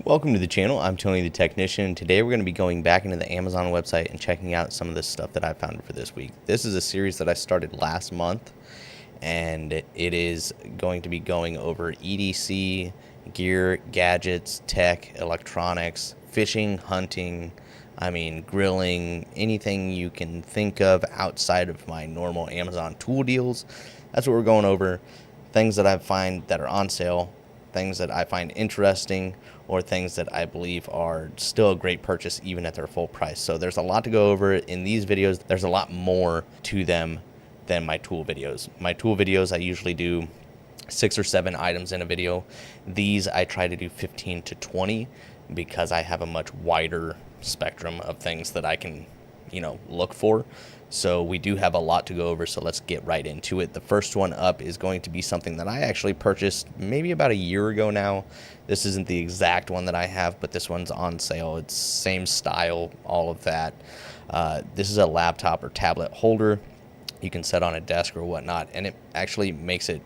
Welcome to the channel. I'm Tony the Technician. Today we're going to be going back into the Amazon website and checking out some of the stuff that I found for this week. This is a series that I started last month, and it is going to be going over EDC, gear, gadgets, tech, electronics, fishing, hunting, grilling, anything you can think of outside of my normal Amazon tool deals. That's what we're going over. Things that I find that are on sale, things that I find interesting, or things that I believe are still a great purchase even at their full price. So there's a lot to go over in these videos. There's a lot more to them than my tool videos. My tool videos, I usually do 6 or 7 items in a video. These I try to do 15 to 20 because I have a much wider spectrum of things that I can, look for. So we do have a lot to go over, so let's get right into it. The first one up is going to be something that I actually purchased maybe about a year ago now. This isn't the exact one that I have, but this one's on sale. It's same style, all of that. This is a laptop or tablet holder you can set on a desk or whatnot, and it actually makes it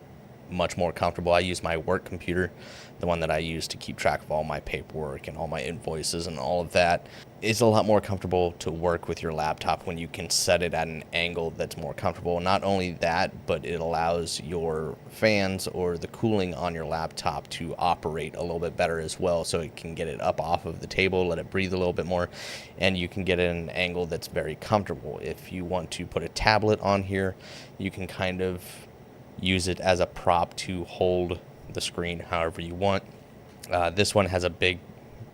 much more comfortable. I use my work computer, the one that I use to keep track of all my paperwork and all my invoices and all of that. It's a lot more comfortable to work with your laptop when you can set it at an angle that's more comfortable. Not only that, but it allows your fans or the cooling on your laptop to operate a little bit better as well, so it can get it up off of the table, let it breathe a little bit more, and you can get it at an angle that's very comfortable. If you want to put a tablet on here, you can kind of use it as a prop to hold the screen however you want. This one has a big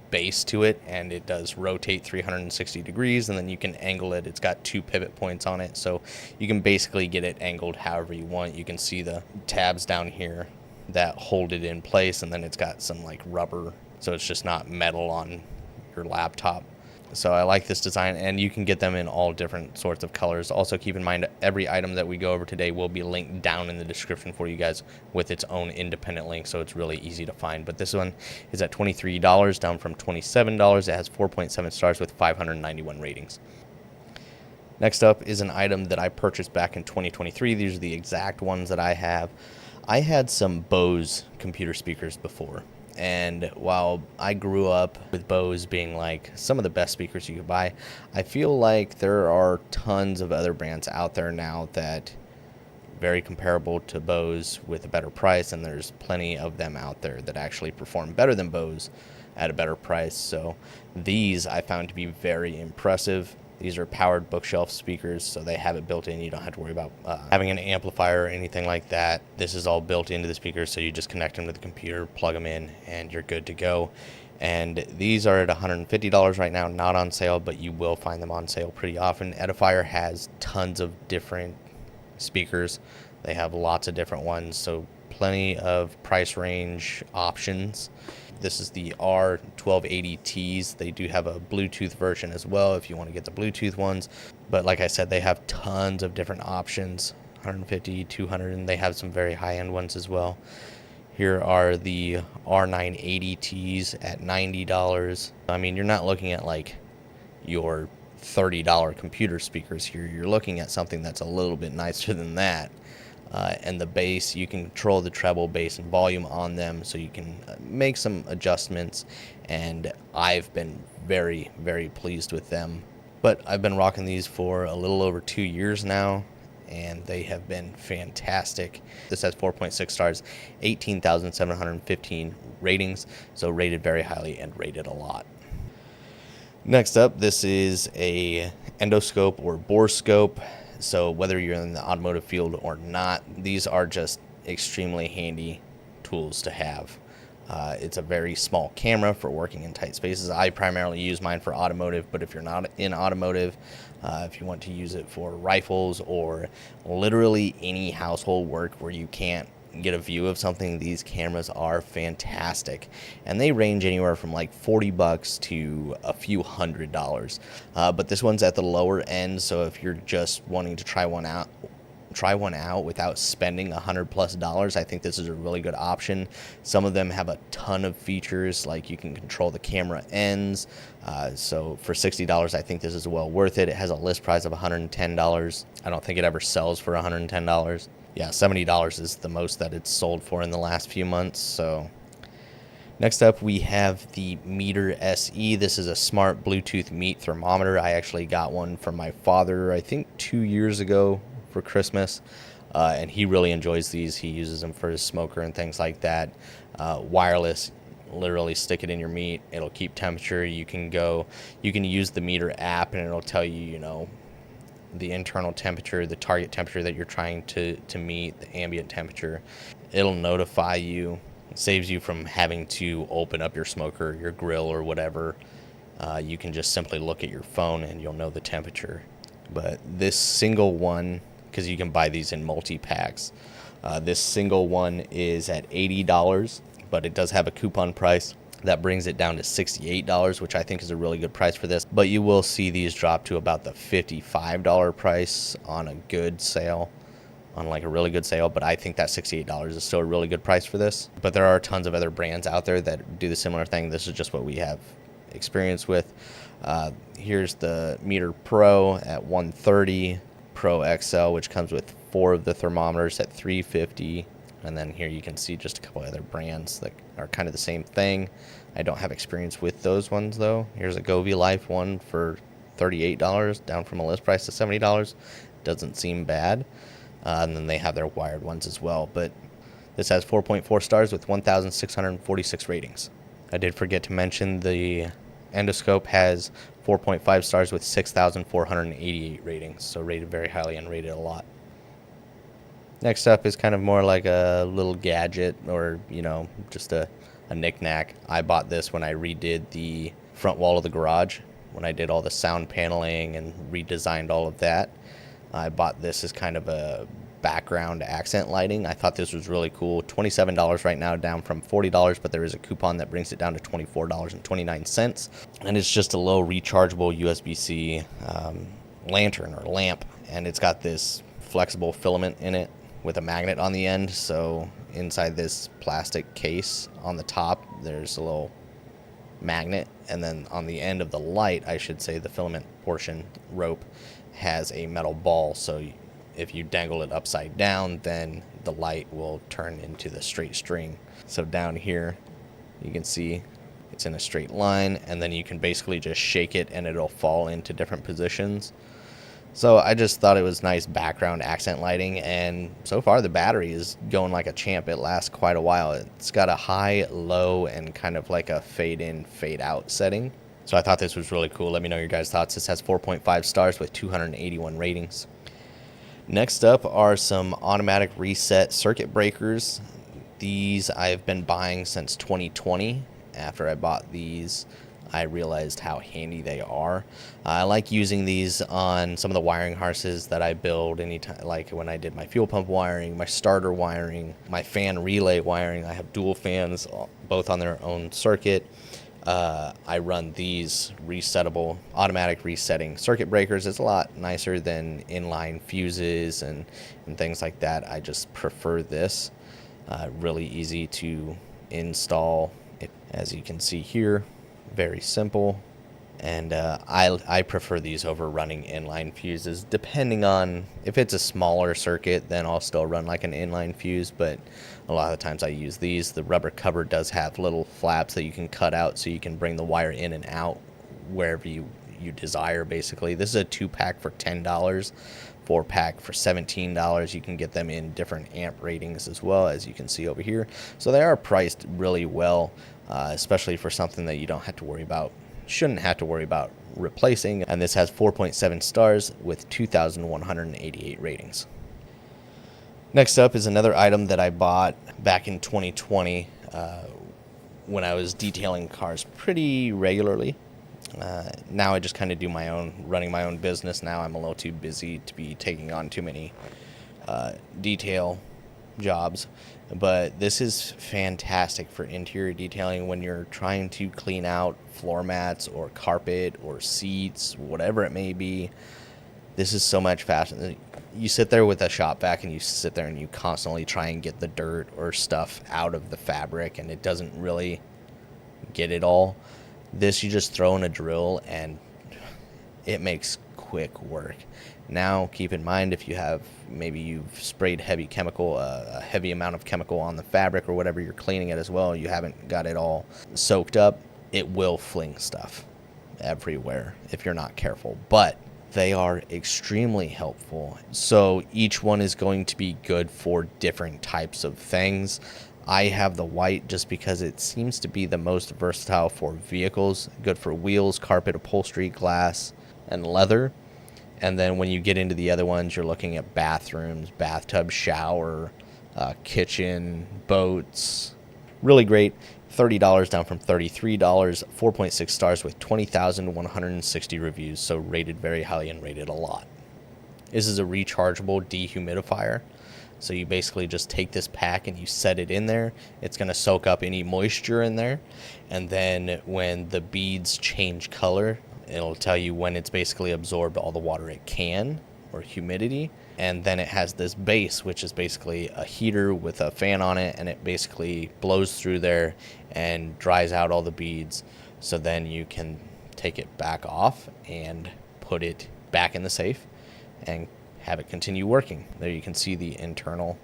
base to it, and it does rotate 360 degrees, and then you can angle it. It's got 2 pivot points on it, so you can basically get it angled however you want. You can see the tabs down here that hold it in place, and then it's got some like rubber, so it's just not metal on your laptop. So I like this design, and you can get them in all different sorts of colors. Also keep in mind every item that we go over today will be linked down in the description for you guys with its own independent link, so it's really easy to find. But this one is at $23, down from $27. It has 4.7 stars with 591 ratings. Next up is an item that I purchased back in 2023. These are the exact ones that I have. I had some Bose computer speakers before. And while I grew up with Bose being like some of the best speakers you could buy, I feel like there are tons of other brands out there now that very comparable to Bose with a better price, and there's plenty of them out there that actually perform better than Bose at a better price. So these I found to be very impressive. These are powered bookshelf speakers, so they have it built in. You don't have to worry about having an amplifier or anything like that. This is all built into the speakers, so you just connect them to the computer, plug them in, and you're good to go. And these are at $150 right now, not on sale, but you will find them on sale pretty often. Edifier has tons of different speakers. They have lots of different ones, so plenty of price range options. This is the R1280Ts. They do have a Bluetooth version as well if you want to get the Bluetooth ones. But like I said, they have tons of different options, 150, 200, and they have some very high-end ones as well. Here are the R980Ts at $90. You're not looking at like your $30 computer speakers here. You're looking at something that's a little bit nicer than that. And the bass, you can control the treble, bass, and volume on them, so you can make some adjustments, and I've been very, very pleased with them. But I've been rocking these for a little over 2 years now, and they have been fantastic. This has 4.6 stars, 18,715 ratings, so rated very highly and rated a lot. Next up, this is a endoscope or borescope. So whether you're in the automotive field or not, these are just extremely handy tools to have. It's a very small camera for working in tight spaces. I primarily use mine for automotive, but if you're not in automotive, if you want to use it for rifles or literally any household work where you can't get a view of something, these cameras are fantastic, and they range anywhere from like $40 to a few $100s, but this one's at the lower end, so if you're just wanting to try one out without spending $100+, I think this is a really good option. Some of them have a ton of features, like you can control the camera ends, so for $60 I think this is well worth it. It has a list price of $110. I don't think it ever sells for $110. Yeah, $70 is the most that it's sold for in the last few months. So Next up, we have the Meter SE. This is a smart Bluetooth meat thermometer. I actually got one from my father, I think 2 years ago for Christmas, and he really enjoys these. He uses them for his smoker and things like that. Wireless, literally stick it in your meat. It'll keep temperature. You can use the Meter app, and it'll tell you, you know, the internal temperature, the target temperature that you're trying to meet, the ambient temperature. It'll notify you. It saves you from having to open up your smoker, your grill, or whatever. You can just simply look at your phone and you'll know the temperature. But this single one, because you can buy these in multi-packs, this single one is at $80, but it does have a coupon price. That brings it down to $68, which I think is a really good price for this. But you will see these drop to about the $55 price on a good sale, on like a really good sale. But I think that $68 is still a really good price for this. But there are tons of other brands out there that do the similar thing. This is just what we have experience with. Here's the Meter Pro at $130, Pro XL, which comes with 4 of the thermometers at $350. And then here you can see just a couple other brands that are kind of the same thing. I don't have experience with those ones though. Here's a Govee Life one for $38, down from a list price of $70. Doesn't seem bad. And then they have their wired ones as well. But this has 4.4 stars with 1,646 ratings. I did forget to mention the endoscope has 4.5 stars with 6,488 ratings. So rated very highly and rated a lot. Next up is kind of more like a little gadget, or, you know, just a knick-knack. I bought this when I redid the front wall of the garage, when I did all the sound paneling and redesigned all of that. I bought this as kind of a background accent lighting. I thought this was really cool. $27 right now, down from $40, but there is a coupon that brings it down to $24.29. And it's just a low rechargeable USB-C lantern or lamp, and it's got this flexible filament in it with a magnet on the end. So inside this plastic case on the top, there's a little magnet, and then on the end of the light, I should say, the filament portion rope has a metal ball. So if you dangle it upside down, then the light will turn into the straight string. So down here you can see it's in a straight line, and then you can basically just shake it and it'll fall into different positions. So I just thought it was nice background accent lighting, and so far the battery is going like a champ. It lasts quite a while. It's got a high, low, and kind of like a fade in, fade out setting. So I thought this was really cool. Let me know your guys' thoughts. This has 4.5 stars with 281 ratings. Next up are some automatic reset circuit breakers. These I've been buying since 2020. After I bought these, I realized how handy they are. I like using these on some of the wiring harnesses that I build anytime, like when I did my fuel pump wiring, my starter wiring, my fan relay wiring. I have dual fans, both on their own circuit. I run these resettable, automatic resetting circuit breakers. It's a lot nicer than inline fuses and things like that. I just prefer this. Really easy to install, as you can see here. Very simple, and I prefer these over running inline fuses. Depending on if it's a smaller circuit, then I'll still run like an inline fuse, but a lot of the times I use these. The rubber cover does have little flaps that you can cut out, so you can bring the wire in and out wherever you desire. Basically, this is a 2-pack for $10, 4-pack for $17. You can get them in different amp ratings as well, as you can see over here. So they are priced really well. Especially for something that you don't have to worry about, shouldn't have to worry about replacing. And this has 4.7 stars with 2,188 ratings. Next up is another item that I bought back in 2020 when I was detailing cars pretty regularly. Now I just kind of do my own, running my own business. Now I'm a little too busy to be taking on too many detail jobs. But this is fantastic for interior detailing when you're trying to clean out floor mats or carpet or seats, whatever it may be. This is so much faster. You sit there with a shop vac and you sit there and you constantly try and get the dirt or stuff out of the fabric, and it doesn't really get it all. This, you just throw in a drill and it makes quick work. Now, keep in mind, if you have, maybe you've sprayed heavy chemical, a heavy amount of chemical on the fabric or whatever you're cleaning it as well, you haven't got it all soaked up, it will fling stuff everywhere if you're not careful. But they are extremely helpful. So each one is going to be good for different types of things. I have the white just because it seems to be the most versatile for vehicles, good for wheels, carpet, upholstery, glass, and leather. And then when you get into the other ones, you're looking at bathrooms, bathtub, shower, kitchen, boats. Really great. $30 down from $33, 4.6 stars with 20,160 reviews, so rated very highly and rated a lot. This is a rechargeable dehumidifier. So you basically just take this pack and you set it in there. It's going to soak up any moisture in there. And then when the beads change color, it'll tell you when it's basically absorbed all the water it can, or humidity. And then it has this base, which is basically a heater with a fan on it, and it basically blows through there and dries out all the beads. So then you can take it back off and put it back in the safe and have it continue working. There you can see the internal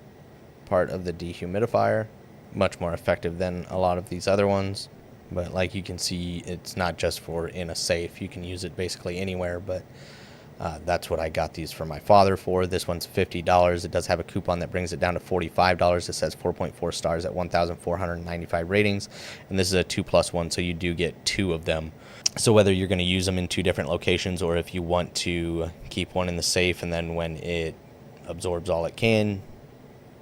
part of the dehumidifier. Much more effective than a lot of these other ones. But like you can see, it's not just for in a safe. You can use it basically anywhere, but that's what I got these for my father for. This one's $50. It does have a coupon that brings it down to $45. It says 4.4 stars at 1,495 ratings. And this is a 2+1, so you do get 2 of them. So whether you're going to use them in 2 different locations, or if you want to keep one in the safe and then when it absorbs all it can,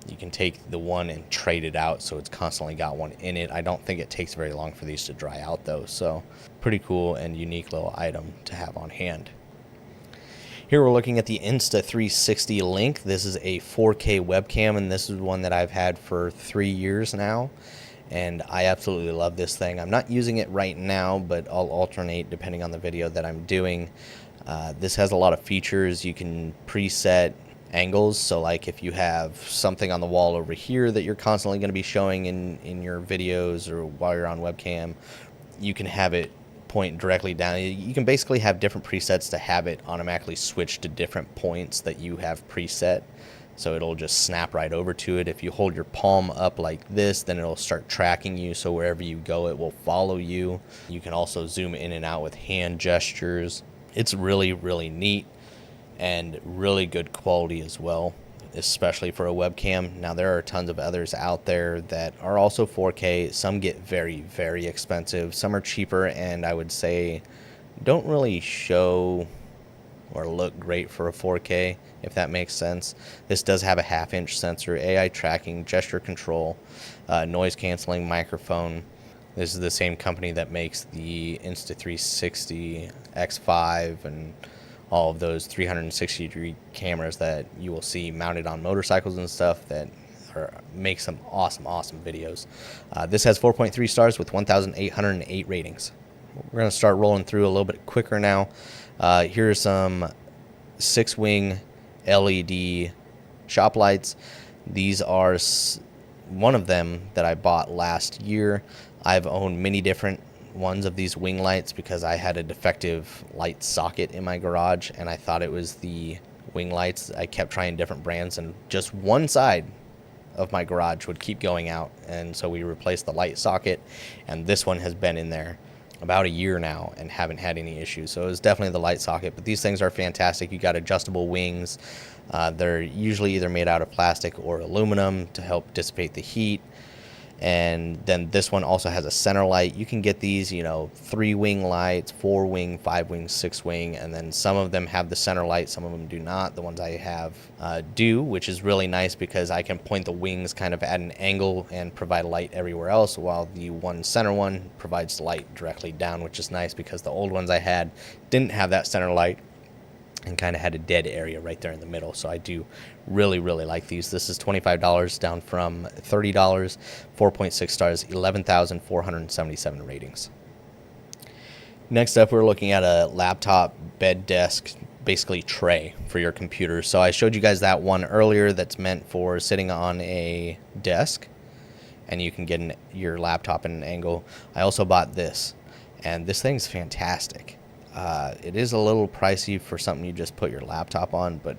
you can take the one and trade it out, so it's constantly got one in it. I don't think it takes very long for these to dry out though, so pretty cool and unique little item to have on hand. Here we're looking at the Insta360 Link. This is a 4K webcam, and this is one that I've had for 3 years now, and I absolutely love this thing. I'm not using it right now, but I'll alternate depending on the video that I'm doing. This has a lot of features. You can preset angles, so like if you have something on the wall over here that you're constantly going to be showing in your videos or while you're on webcam, you can have it point directly down. You can basically have different presets to have it automatically switch to different points that you have preset, so it'll just snap right over to it. If you hold your palm up like this, then it'll start tracking you, so wherever you go it will follow you. You can also zoom in and out with hand gestures. It's really, really neat and really good quality as well, especially for a webcam. Now there are tons of others out there that are also 4K. Some get very, very expensive. Some are cheaper and I would say don't really show or look great for a 4K, if that makes sense. This does have a 1/2-inch sensor, AI tracking, gesture control, noise canceling microphone. This is the same company that makes the Insta360 X5 and all of those 360-degree cameras that you will see mounted on motorcycles and stuff that make some awesome videos. This has 4.3 stars with 1,808 ratings. We're going to start rolling through a little bit quicker now. Here are some 6-wing LED shop lights. These are one of them that I bought last year. I've owned many different ones of these wing lights because I had a defective light socket in my garage and I thought it was the wing lights. I kept trying different brands and just one side of my garage would keep going out, and so we replaced the light socket, and this one has been in there about a year now and haven't had any issues. So it was definitely the light socket, but these things are fantastic. You got adjustable wings. They're usually either made out of plastic or aluminum to help dissipate the heat. And then this one also has a center light. You can get these, 3-wing lights, 4-wing, 5-wing, 6-wing, and then some of them have the center light, some of them do not. The ones I have do, which is really nice because I can point the wings kind of at an angle and provide light everywhere else, while the one center one provides light directly down, which is nice because the old ones I had didn't have that center light and kind of had a dead area right there in the middle. So I do really like these. This is $25 down from $30, 4.6 stars, 11,477 ratings. Next up, we're looking at a laptop bed desk, basically tray for your computer. So I showed you guys that one earlier that's meant for sitting on a desk and you can get your laptop in an angle. I also bought this, and this thing's fantastic. It is a little pricey for something you just put your laptop on, but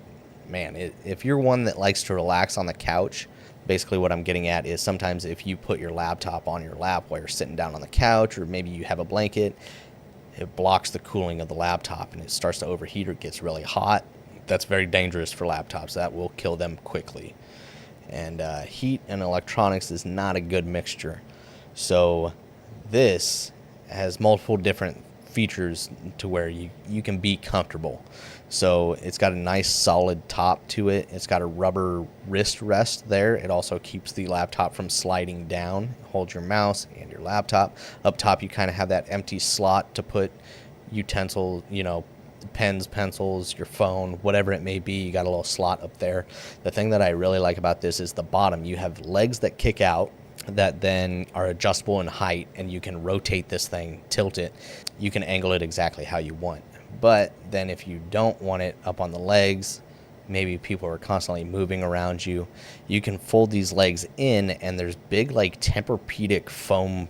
man, if you're one that likes to relax on the couch, basically what I'm getting at is sometimes if you put your laptop on your lap while you're sitting down on the couch, or maybe you have a blanket, it blocks the cooling of the laptop and it starts to overheat or gets really hot. That's very dangerous for laptops. That will kill them quickly. And heat and electronics is not a good mixture. So this has multiple different features to where you can be comfortable. So it's got a nice solid top to it. It's got a rubber wrist rest there. It also keeps the laptop from sliding down. Hold your mouse and your laptop. Up top you kind of have that empty slot to put utensils, pens, pencils, your phone, whatever it may be. You got a little slot up there. The thing that I really like about this is the bottom. You have legs that kick out that then are adjustable in height, and you can rotate this thing, tilt it. You can angle it exactly how you want. But then if you don't want it up on the legs, maybe people are constantly moving around you, you can fold these legs in, and there's big like Tempur-Pedic foam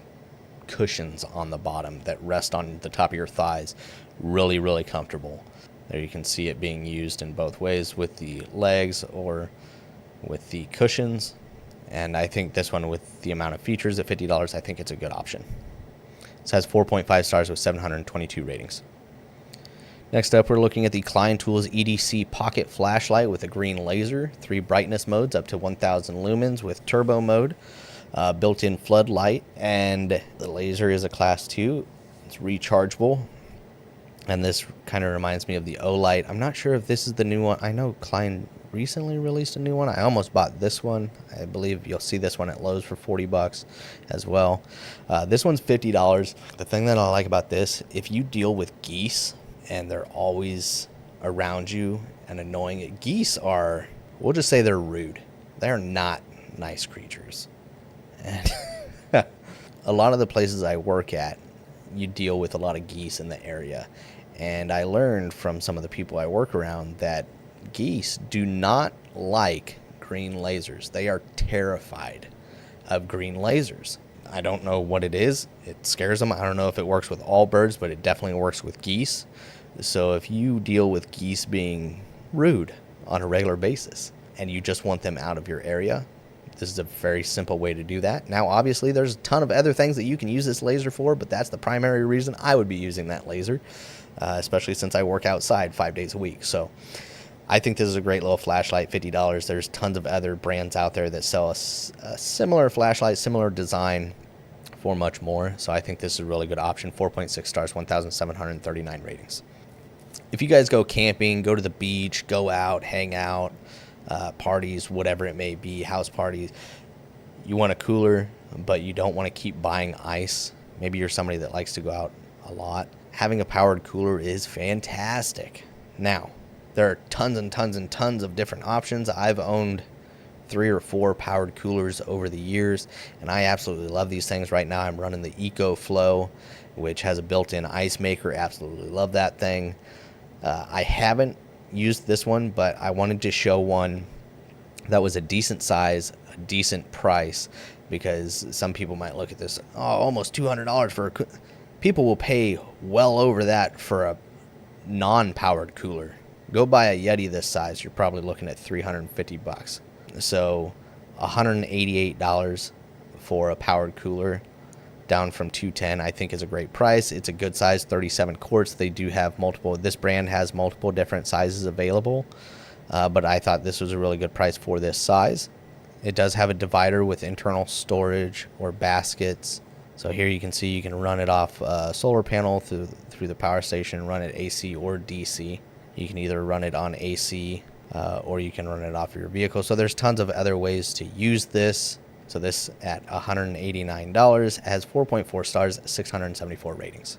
cushions on the bottom that rest on the top of your thighs. Really, really comfortable. There you can see it being used in both ways, with the legs or with the cushions. And I think this one, with the amount of features at $50, I think it's a good option. This has 4.5 stars with 722 ratings. Next up, we're looking at the Klein Tools EDC Pocket Flashlight with a green laser, 3 brightness modes up to 1000 lumens with turbo mode, built-in floodlight, and the laser is a class 2. It's rechargeable, and this kind of reminds me of the O-Light. I'm not sure if this is the new one. I know Klein recently released a new one. I almost bought this one. I believe you'll see this one at Lowe's for $40 as well. This one's $50. The thing that I like about this, if you deal with geese and they're always around you and annoying, geese are, we'll just say they're rude. They're not nice creatures. And a lot of the places I work at, you deal with a lot of geese in the area. And I learned from some of the people I work around that geese do not like green lasers. They are terrified of green lasers. I don't know what it is. It scares them. I don't know if it works with all birds, but it definitely works with geese. So if you deal with geese being rude on a regular basis and you just want them out of your area, this is a very simple way to do that. Now, obviously, there's a ton of other things that you can use this laser for, but that's the primary reason I would be using that laser, especially since I work outside 5 days a week. So I think this is a great little flashlight, $50. There's tons of other brands out there that sell a similar flashlight, similar design for much more. So I think this is a really good option. 4.6 stars, 1,739 ratings. If you guys go camping, go to the beach, go out, hang out, parties, whatever it may be, house parties, you want a cooler, but you don't want to keep buying ice. Maybe you're somebody that likes to go out a lot. Having a powered cooler is fantastic. Now, there are tons and tons and tons of different options. I've owned 3 or 4 powered coolers over the years, and I absolutely love these things. Right now I'm running the EcoFlow, which has a built-in ice maker. Absolutely love that thing. I haven't used this one, but I wanted to show one that was a decent size, a decent price, because some people might look at this, oh, almost $200 for a people will pay well over that for a non-powered cooler. Go buy a Yeti this size, you're probably looking at $350. So $188 for a powered cooler, down from $210, I think is a great price. It's a good size, 37 quarts. They do have multiple, this brand has multiple different sizes available, but I thought this was a really good price for this size. It does have a divider with internal storage or baskets. So here you can see you can run it off a solar panel through the power station, run it AC or DC. You can either run it on AC or you can run it off your vehicle. So there's tons of other ways to use this. So this at $189 has 4.4 stars, 674 ratings.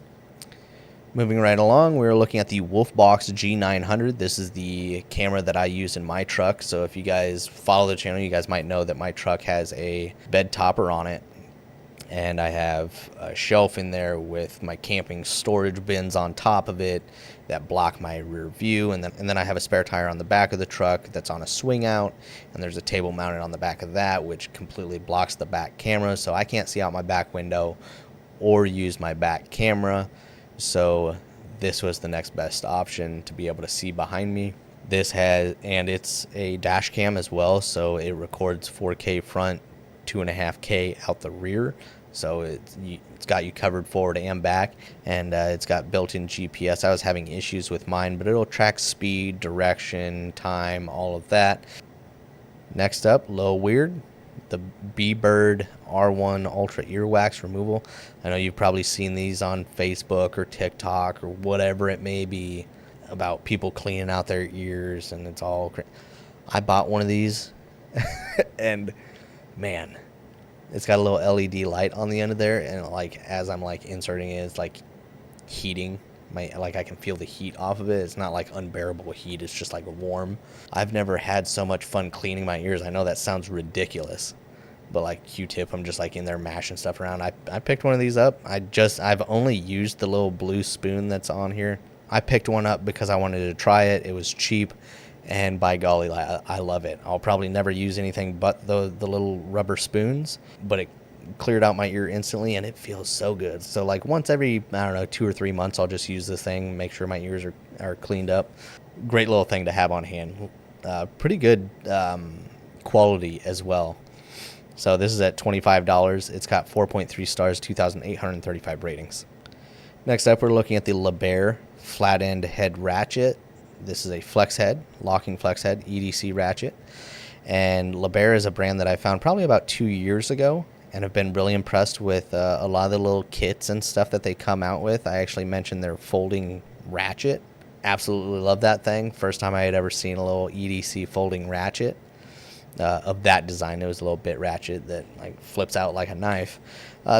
Moving right along, we're looking at the Wolfbox G900. This is the camera that I use in my truck. So if you guys follow the channel, you guys might know that my truck has a bed topper on it. And I have a shelf in there with my camping storage bins on top of it that block my rear view. And then I have a spare tire on the back of the truck that's on a swing out. And there's a table mounted on the back of that, which completely blocks the back camera. So I can't see out my back window or use my back camera. So this was the next best option to be able to see behind me. This has, and it's a dash cam as well, so it records 4K front, 2.5K out the rear. So it's got you covered forward and back, and it's got built-in GPS. I was having issues with mine, but it'll track speed, direction, time, all of that. Next up, a little weird, the B-Bird R1 Ultra Earwax Removal. I know you've probably seen these on Facebook or TikTok or whatever it may be about people cleaning out their ears, and it's all I bought one of these and man, it's got a little LED light on the end of there, and like as I'm like inserting it, it's like heating my, like I can feel the heat off of it. It's not like unbearable heat, it's just like warm. I've never had so much fun cleaning my ears. I know that sounds ridiculous, but like Q-tip, I'm just like in there mashing stuff around. I picked one of these up. I've only used the little blue spoon that's on here. I picked one up because I wanted to try it. It was cheap, and by golly, I love it. I'll probably never use anything but the little rubber spoons, but it cleared out my ear instantly, and it feels so good. So like once every, I don't know, 2 or 3 months, I'll just use this thing, make sure my ears are cleaned up. Great little thing to have on hand. Pretty good quality as well. So this is at $25. It's got 4.3 stars, 2,835 ratings. Next up, we're looking at the LeBaire flat end head ratchet. This is a flex head, locking flex head, EDC ratchet. And LeBaire is a brand that I found probably about 2 years ago, and have been really impressed with a lot of the little kits and stuff that they come out with. I actually mentioned their folding ratchet. Absolutely love that thing. First time I had ever seen a little EDC folding ratchet of that design. It was a little bit ratchet that like flips out like a knife.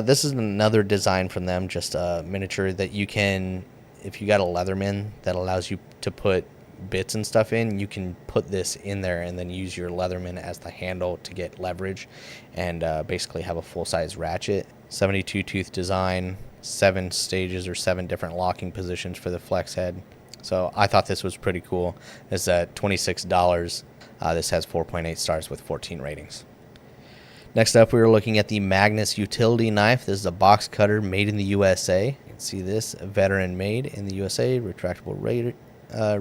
This is another design from them, just a miniature that you can, if you got a Leatherman that allows you to put bits and stuff in, you can put this in there and then use your Leatherman as the handle to get leverage, and basically have a full-size ratchet. 72 tooth design, 7 stages or 7 different locking positions for the flex head. So I thought this was pretty cool. It's at $26. This has 4.8 stars with 14 ratings. Next up, we were looking at the Magnus utility knife. This is a box cutter made in the USA. You can see this, veteran made in the USA, retractable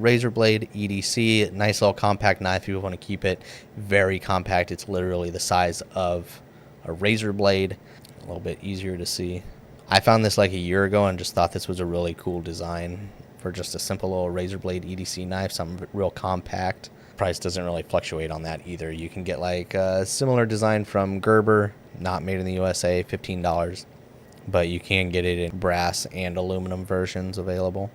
razor blade, EDC, nice little compact knife. If you want to keep it very compact, it's literally the size of a razor blade, a little bit easier to see. I found this like a year ago and just thought this was a really cool design for just a simple little razor blade EDC knife, something real compact. Price doesn't really fluctuate on that either. You can get like a similar design from Gerber, not made in the USA, $15, but you can get it in brass and aluminum versions available.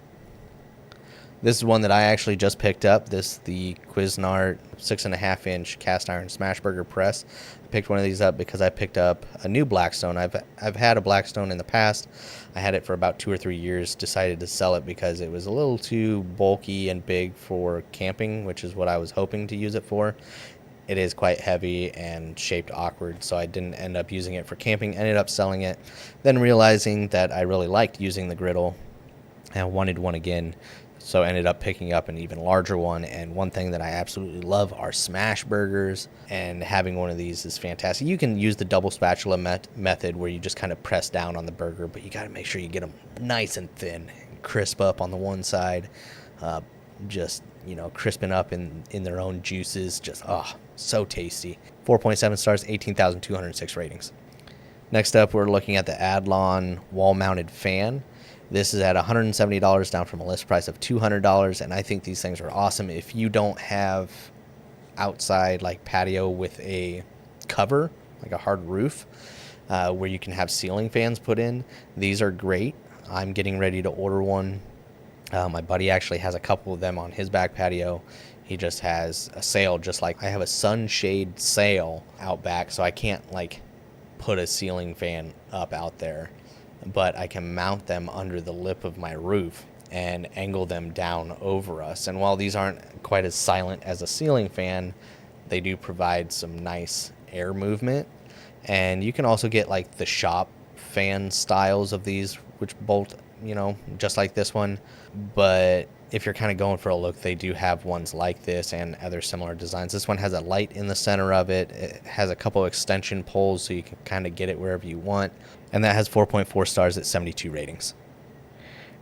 This is one that I actually just picked up. This the Cuisinart 6.5-inch cast iron smashburger press. I picked one of these up because I picked up a new Blackstone. I've had a Blackstone in the past. I had it for about 2 or 3 years. Decided to sell it because it was a little too bulky and big for camping, which is what I was hoping to use it for. It is quite heavy and shaped awkward, so I didn't end up using it for camping. Ended up selling it, then realizing that I really liked using the griddle and wanted one again. So I ended up picking up an even larger one, and one thing that I absolutely love are smash burgers, and having one of these is fantastic. You can use the double spatula method where you just kind of press down on the burger, but you got to make sure you get them nice and thin, and crisp up on the one side, just, you know, crisping up in their own juices. Just, so tasty. 4.7 stars, 18,206 ratings. Next up, we're looking at the Adlon wall-mounted fan. This is at $170, down from a list price of $200, and I think these things are awesome. If you don't have outside like patio with a cover, like a hard roof, where you can have ceiling fans put in, these are great. I'm getting ready to order one. My buddy actually has a couple of them on his back patio. He just has a sail, just like I have a sunshade sail out back, so I can't like put a ceiling fan up out there, but I can mount them under the lip of my roof and angle them down over us. And while these aren't quite as silent as a ceiling fan, they do provide some nice air movement. And you can also get like the shop fan styles of these, which bolt, you know, just like this one. But if you're kind of going for a look, they do have ones like this and other similar designs. This one has a light in the center of it. It has a couple extension poles so you can kind of get it wherever you want. And that has 4.4 stars at 72 ratings.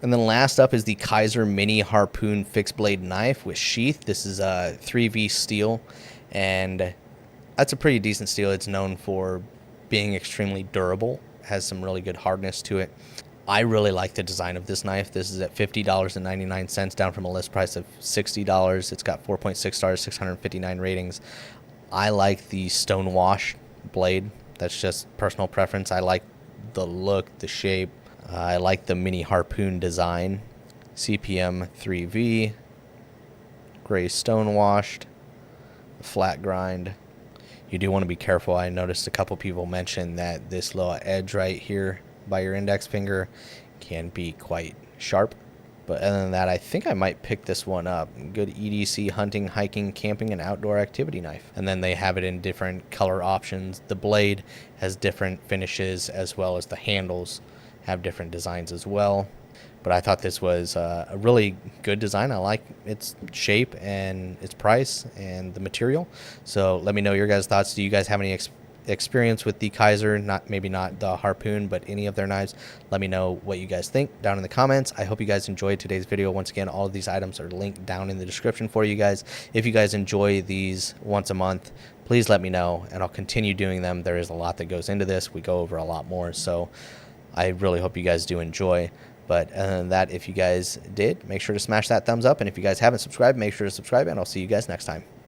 And then last up is the Kizer Mini Harpoon Fixed Blade Knife with sheath. This is a 3V steel, and that's a pretty decent steel. It's known for being extremely durable, has some really good hardness to it. I really like the design of this knife. This is at $50.99, down from a list price of $60. It's got 4.6 stars, 659 ratings. I like the stonewash blade. That's just personal preference. I like the look, the shape. I like the mini harpoon design. CPM 3V, gray stonewashed, flat grind. You do want to be careful. I noticed a couple people mention that this little edge right here by your index finger can be quite sharp. But other than that, I think I might pick this one up. Good EDC hunting, hiking, camping, and outdoor activity knife. And then they have it in different color options. The blade has different finishes, as well as the handles have different designs as well. But I thought this was a really good design. I like its shape and its price and the material. So let me know your guys' thoughts. Do you guys have any experience with the Kizer? Maybe not the harpoon, but any of their knives? Let me know what you guys think down in the comments. I hope you guys enjoyed today's video. Once again, all of these items are linked down in the description for you guys. If you guys enjoy these once a month, please let me know, and I'll continue doing them. There is a lot that goes into this. We go over a lot more, so I really hope you guys do enjoy. But other than that, if you guys did, make sure to smash that thumbs up. And if you guys haven't subscribed, make sure to subscribe, and I'll see you guys next time.